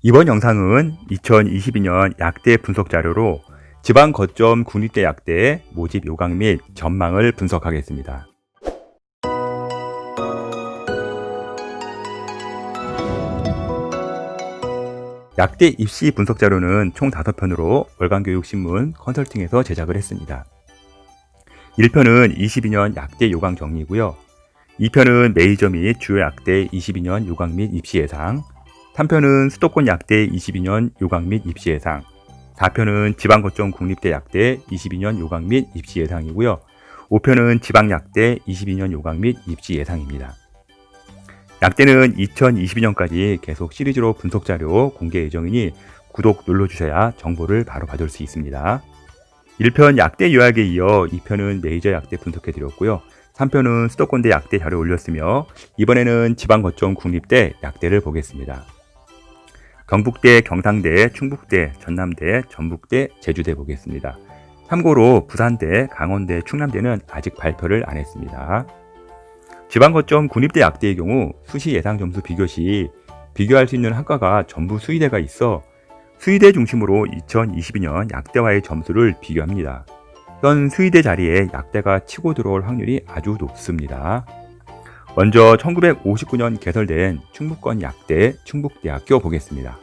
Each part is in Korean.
이번 영상은 2022년 약대 분석 자료로 지방 거점 국립대 약대 모집 요강 및 전망을 분석하겠습니다. 약대 입시 분석 자료는 총 5편으로 월간교육신문 컨설팅에서 제작을 했습니다. 1편은 22년 약대 요강 정리고요. 2편은 메이저 및 주요 약대 22년 요강 및 입시 예상, 3편은 수도권 약대 22년 요강 및 입시 예상, 4편은 지방거점 국립대 약대 22년 요강 및 입시 예상이고요. 5편은 지방약대 22년 요강 및 입시 예상입니다. 약대는 2022년까지 계속 시리즈로 분석 자료 공개 예정이니 구독 눌러주셔야 정보를 바로 받을 수 있습니다. 1편 약대 요약에 이어 2편은 메이저 약대 분석해드렸고요. 3편은 수도권대 약대 자료 올렸으며 이번에는 지방거점 국립대 약대를 보겠습니다. 경북대, 경상대, 충북대, 전남대, 전북대, 제주대 보겠습니다. 참고로 부산대, 강원대, 충남대는 아직 발표를 안 했습니다. 지방거점 국립대 약대의 경우 수시 예상 점수 비교 시 비교할 수 있는 학과가 전부 수의대가 있어 수의대 중심으로 2022년 약대와의 점수를 비교합니다. 현 수의대 자리에 약대가 치고 들어올 확률이 아주 높습니다. 먼저 1959년 개설된 충북권 약대 충북대학교 보겠습니다.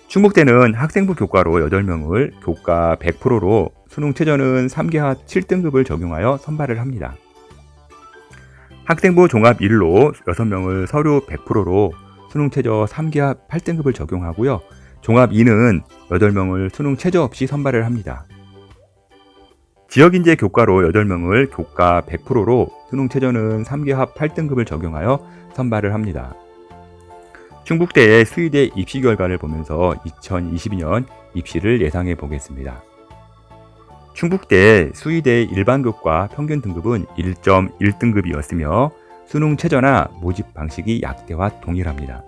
충북대는 학생부 교과로 8명을 교과 100%로 수능 최저는 3개합 7등급을 적용하여 선발을 합니다. 학생부 종합 1로 6명을 서류 100%로 수능 최저 3개합 8등급을 적용하고요. 종합 2는 8명을 수능 최저 없이 선발을 합니다. 지역인재 교과로 8명을 교과 100%로 수능 최저는 3개합 8등급을 적용하여 선발을 합니다. 충북대의 수의대 입시 결과를 보면서 2022년 입시를 예상해 보겠습니다. 충북대 수의대 일반교과 평균 등급은 1.1등급이었으며 수능 최저나 모집 방식이 약대와 동일합니다.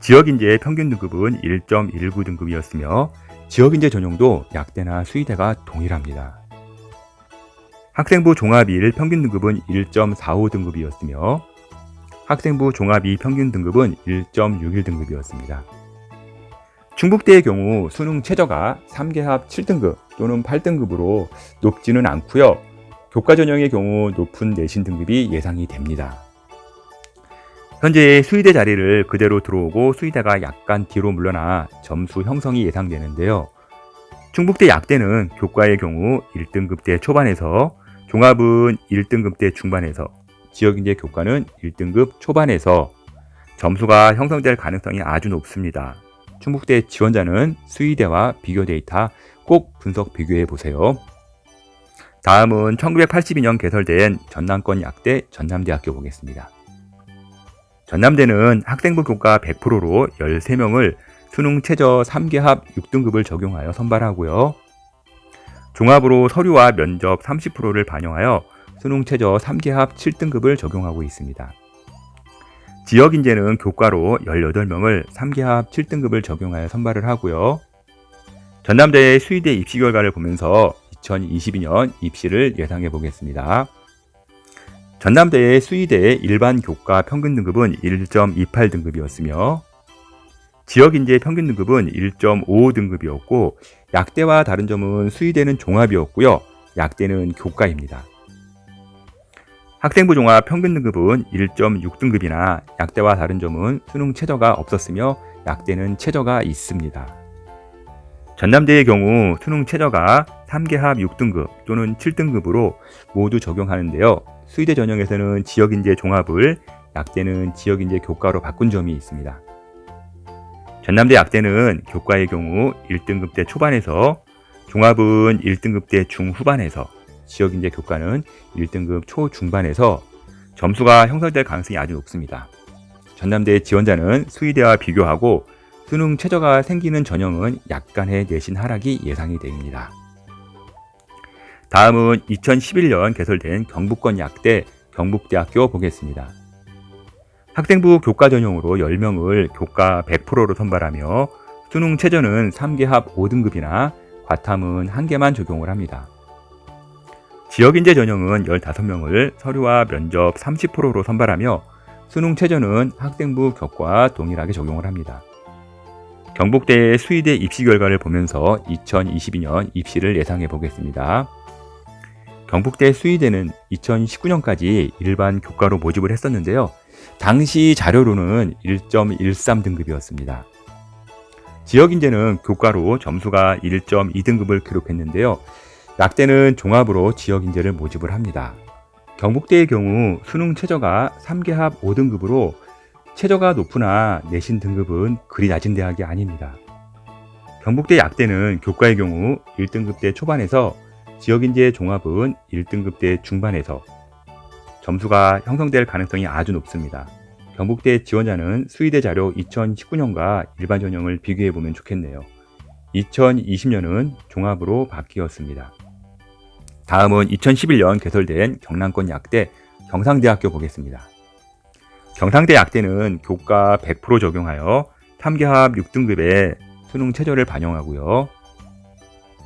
지역인재 평균 등급은 1.19등급이었으며 지역인재 전형도 약대나 수의대가 동일합니다. 학생부 종합 1 평균 등급은 1.45등급이었으며 학생부 종합 2 평균 등급은 1.61등급이었습니다. 충북대의 경우 수능 최저가 3개합 7등급 또는 8등급으로 높지는 않고요. 교과 전형의 경우 높은 내신 등급이 예상이 됩니다. 현재 수의대 자리를 그대로 들어오고 수의대가 약간 뒤로 물러나 점수 형성이 예상되는데요. 충북대 약대는 교과의 경우 1등급대 초반에서 종합은 1등급대 중반에서 지역인재 교과는 1등급 초반에서 점수가 형성될 가능성이 아주 높습니다. 충북대 지원자는 수의대와 비교 데이터 꼭 분석 비교해 보세요. 다음은 1982년 개설된 전남권 약대 전남대학교 보겠습니다. 전남대는 학생부 교과 100%로 13명을 수능 최저 3개합 6등급을 적용하여 선발하고요. 종합으로 서류와 면접 30%를 반영하여 수능 최저 3개합 7등급을 적용하고 있습니다. 지역인재는 교과로 18명을 3개합 7등급을 적용하여 선발을 하고요. 전남대의 수의대 입시 결과를 보면서 2022년 입시를 예상해 보겠습니다. 전남대의 수의대의 일반 교과 평균 등급은 1.28등급이었으며 지역인재 평균 등급은 1.55등급이었고 약대와 다른 점은 수의대는 종합이었고요. 약대는 교과입니다. 학생부 종합 평균 등급은 1.6등급이나 약대와 다른 점은 수능 최저가 없었으며 약대는 최저가 있습니다. 전남대의 경우 수능 최저가 3개합 6등급 또는 7등급으로 모두 적용하는데요. 수의대 전형에서는 지역인재 종합을 약대는 지역인재 교과로 바꾼 점이 있습니다. 전남대 약대는 교과의 경우 1등급대 초반에서 종합은 1등급대 중후반에서 지역인재 교과는 1등급 초중반에서 점수가 형성될 가능성이 아주 높습니다. 전남대 지원자는 수의대와 비교하고 수능 최저가 생기는 전형은 약간의 내신 하락이 예상이 됩니다. 다음은 2011년 개설된 경북권 약대 경북대학교 보겠습니다. 학생부 교과 전형으로 10명을 교과 100%로 선발하며 수능 최저는 3개합 5등급이나 과탐은 1개만 적용을 합니다. 지역인재 전형은 15명을 서류와 면접 30%로 선발하며 수능 최저는 학생부 교과 동일하게 적용을 합니다. 경북대의 수의대 입시 결과를 보면서 2022년 입시를 예상해 보겠습니다. 경북대 수의대는 2019년까지 일반 교과로 모집을 했었는데요. 당시 자료로는 1.13등급이었습니다. 지역인재는 교과로 점수가 1.2등급을 기록했는데요. 약대는 종합으로 지역인재를 모집을 합니다. 경북대의 경우 수능 최저가 3개합 5등급으로 최저가 높으나 내신 등급은 그리 낮은 대학이 아닙니다. 경북대 약대는 교과의 경우 1등급대 초반에서 지역인재 종합은 1등급대 중반에서 점수가 형성될 가능성이 아주 높습니다. 경북대 지원자는 수의대 자료 2019년과 일반 전형을 비교해보면 좋겠네요. 2020년은 종합으로 바뀌었습니다. 다음은 2011년 개설된 경남권 약대 경상대학교 보겠습니다. 경상대 약대는 교과 100% 적용하여 3개합 6등급의 수능 최저를 반영하고요.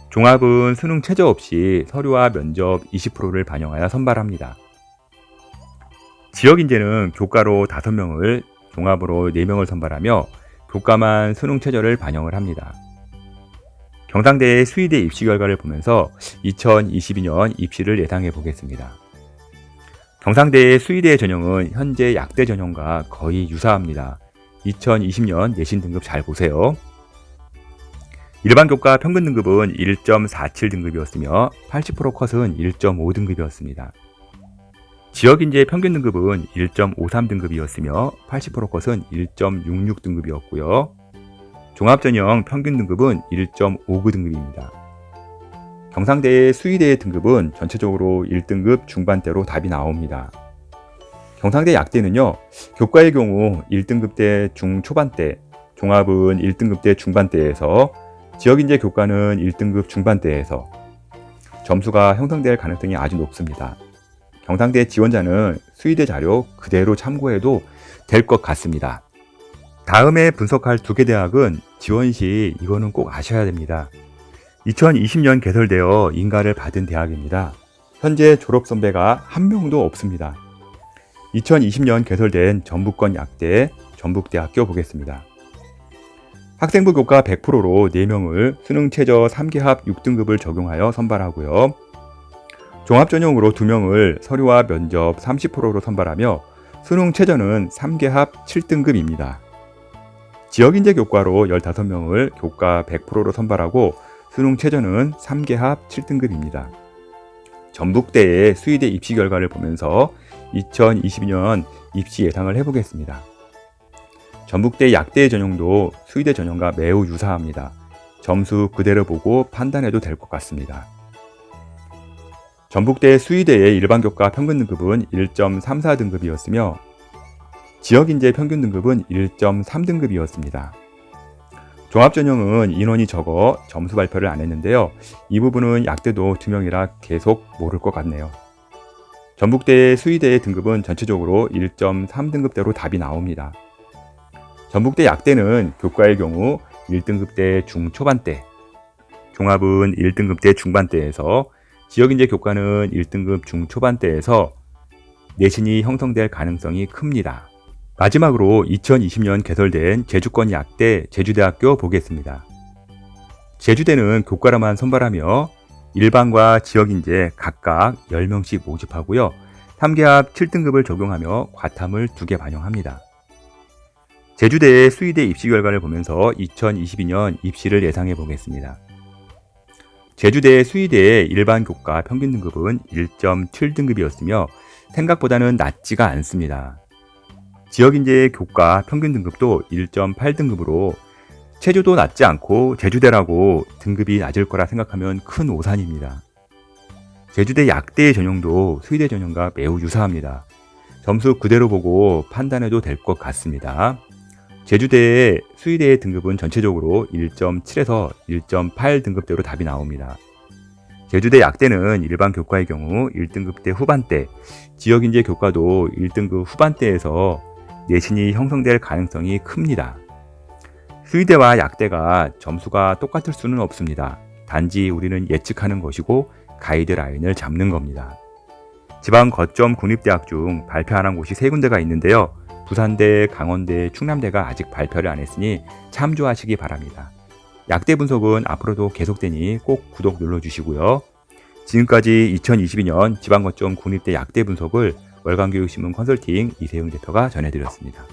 종합은 수능 최저 없이 서류와 면접 20%를 반영하여 선발합니다. 지역인재는 교과로 5명을, 종합으로 4명을 선발하며 교과만 수능 최저를 반영을 합니다. 경상대의 수의대 입시 결과를 보면서 2022년 입시를 예상해 보겠습니다. 경상대의 수의대 전형은 현재 약대 전형과 거의 유사합니다. 2020년 내신 등급 잘 보세요. 일반 교과 평균 등급은 1.47등급이었으며 80% 컷은 1.5등급이었습니다. 지역인재 평균 등급은 1.53등급이었으며 80% 컷은 1.66등급이었고요. 종합전형 평균 등급은 1.59등급입니다. 경상대의 수의대의 등급은 전체적으로 1등급 중반대로 답이 나옵니다. 경상대 약대는요, 교과의 경우 1등급대 중초반대, 종합은 1등급대 중반대에서 지역인재 교과는 1등급 중반대에서 점수가 형성될 가능성이 아주 높습니다. 경상대 지원자는 수의대 자료 그대로 참고해도 될 것 같습니다. 다음에 분석할 2개 대학은 지원 시 이거는 꼭 아셔야 됩니다. 2020년 개설되어 인가를 받은 대학입니다. 현재 졸업 선배가 한 명도 없습니다. 2020년 개설된 전북권 약대 전북대학교 보겠습니다. 학생부 교과 100%로 4명을 수능 최저 3개합 6등급을 적용하여 선발하고요. 종합전형으로 2명을 서류와 면접 30%로 선발하며 수능 최저는 3개합 7등급입니다. 지역인재 교과로 15명을 교과 100%로 선발하고 수능 최저는 3개합 7등급입니다. 전북대의 수의대 입시 결과를 보면서 2022년 입시 예상을 해보겠습니다. 전북대 약대 전형도 수의대 전형과 매우 유사합니다. 점수 그대로 보고 판단해도 될 것 같습니다. 전북대 수의대의 일반 교과 평균 등급은 1.34등급이었으며 지역인재 평균 등급은 1.3등급이었습니다. 종합전형은 인원이 적어 점수 발표를 안 했는데요. 이 부분은 약대도 2명이라 계속 모를 것 같네요. 전북대 수의대의 등급은 전체적으로 1.3등급대로 답이 나옵니다. 전북대 약대는 교과의 경우 1등급대 중초반대, 종합은 1등급대 중반대에서 지역인재 교과는 1등급 중초반대에서 내신이 형성될 가능성이 큽니다. 마지막으로 2020년 개설된 제주권 약대 제주대학교 보겠습니다. 제주대는 교과로만 선발하며 일반과 지역인재 각각 10명씩 모집하고요. 3개합 7등급을 적용하며 과탐을 2개 반영합니다. 제주대의 수의대 입시 결과를 보면서 2022년 입시를 예상해 보겠습니다. 제주대 수의대의 일반 교과 평균 등급은 1.7등급이었으며 생각보다는 낮지가 않습니다. 지역인재 교과 평균 등급도 1.8등급으로 체주도 낮지 않고 제주대라고 등급이 낮을 거라 생각하면 큰 오산입니다. 제주대 약대 전형도 수의대 전형과 매우 유사합니다. 점수 그대로 보고 판단해도 될 것 같습니다. 제주대의 수의대의 등급은 전체적으로 1.7에서 1.8 등급대로 답이 나옵니다. 제주대 약대는 일반 교과의 경우 1등급대 후반대, 지역인재 교과도 1등급 후반대에서 내신이 형성될 가능성이 큽니다. 수의대와 약대가 점수가 똑같을 수는 없습니다. 단지 우리는 예측하는 것이고 가이드라인을 잡는 겁니다. 지방 거점 국립대학 중 발표 안 한 곳이 3군데가 있는데요. 부산대, 강원대, 충남대가 아직 발표를 안 했으니 참조하시기 바랍니다. 약대 분석은 앞으로도 계속되니 꼭 구독 눌러주시고요. 지금까지 2022년 지방거점 국립대 약대 분석을 월간교육신문 컨설팅 이세용 데이터가 전해드렸습니다.